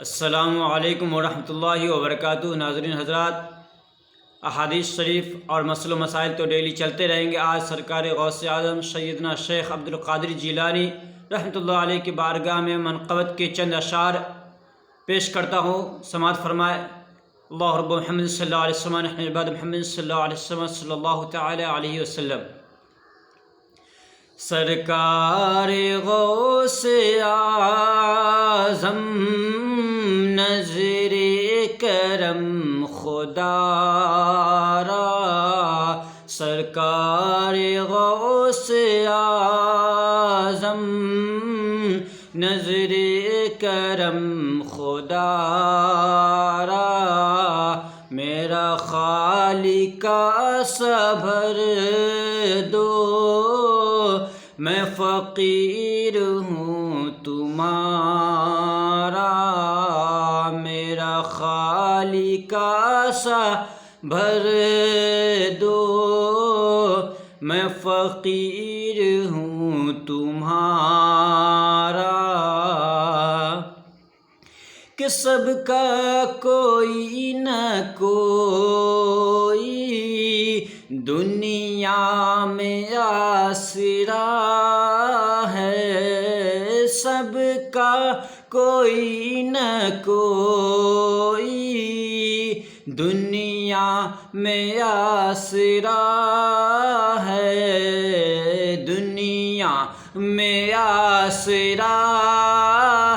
السلام علیکم ورحمۃ اللہ وبرکاتہ۔ ناظرین حضرات، احادیث شریف اور مسائل و مسائل تو ڈیلی چلتے رہیں گے۔ آج سرکار غوث اعظم سیدنا شیخ عبد القادر جیلانی رحمۃ اللہ علیہ کی بارگاہ میں منقبت کے چند اشعار پیش کرتا ہوں، سماعت فرمائے۔ اللہ رب محمد صلی اللہ علیہ وسلم نحن عباد محمد صلی اللہ علیہ وسلم صلی اللہ تعالی علیہ وسلم۔ سرکار غوث اعظم نظر کرم خدا را، سرکار غوث اعظم نظر کرم خدا را، میرا خالق صبر دو میں فقیر ہوں تمہارا، میرا خالق صبر دو میں فقیر ہوں تمہارا، کہ سب کا کوئی نہ کوئی دنیا میں آسرا ہے، سب کا کوئی نہ کوئی دنیا میں آسرا ہے، دنیا میں آسرا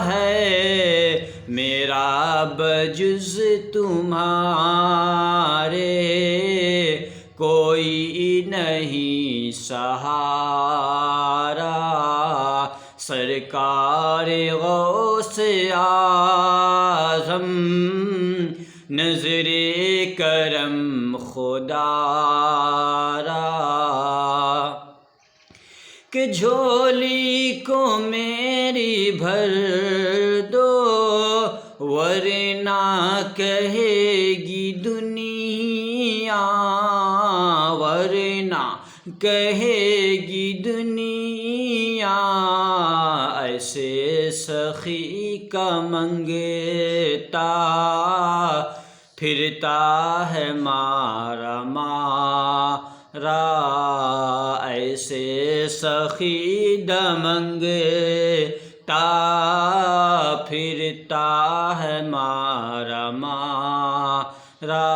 ہے، میرا بجز تمہارے کوئی نہیں سہارا، سرکار غوث اعظم نظر کرم خدا را، کہ جھولی کو میری بھر دو ورنہ کہے گی دنیا، ورنہ کہے گی دنیا، ایسے سخی کا منگتا پھرتا ہے مارا مارا، ایسے سخی منگتا پھرتا ہے مارا مارا،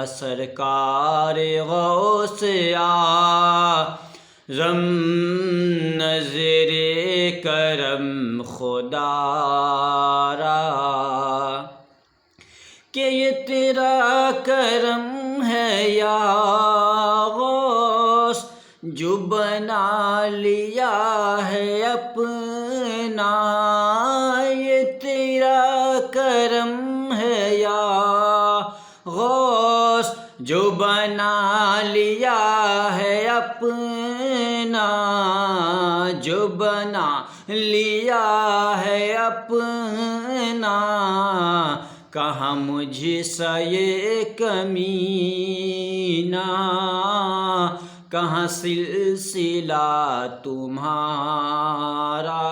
سرکار غوث اعظم نظر کرم خدا را، کہ یہ تیرا کرم ہے یا غوث جو بنا لیا ہے اپنا، یہ تیرا کرم ہے یا غوث جو بنا لیا ہے اپنا، جو بنا لیا ہے اپنا، کہاں مجھ سا یہ کمینہ، کہاں سلسلہ تمہارا،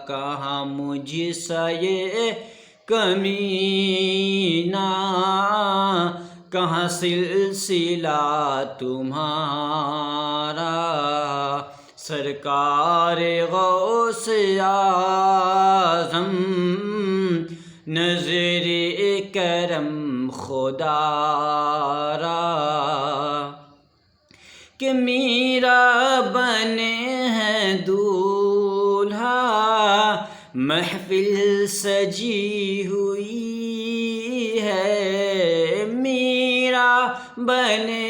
کہاں مجھ سا یہ کمینہ، کہاں سلسلہ تمہارا، سرکار غوث اعظم نظر کرم خدا را، کہ میرا بنے ہیں دولہا محفل سجی ہوئی ہے، میرا بنے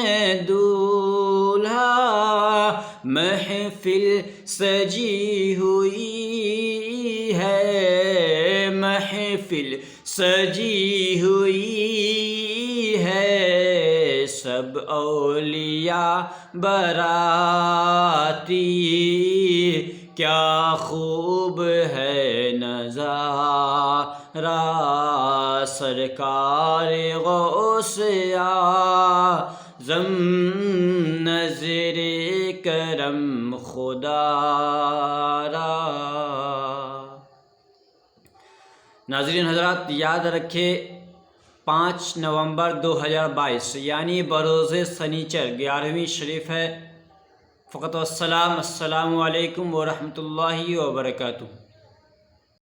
ہیں دولہا محفل سجی ہوئی ہے، محفل سجی ہوئی ہے، سب اولیاء باراتی کیا خوب ہے نظارہ، سرکار غوث اعظم نظر کرم خدا را۔ ناظرین حضرات یاد رکھے 5 نومبر 2022 یعنی بروز سنیچر 11ویں شریف ہے۔ فقط والسلام، السلام علیکم ورحمۃ اللہ وبرکاتہ۔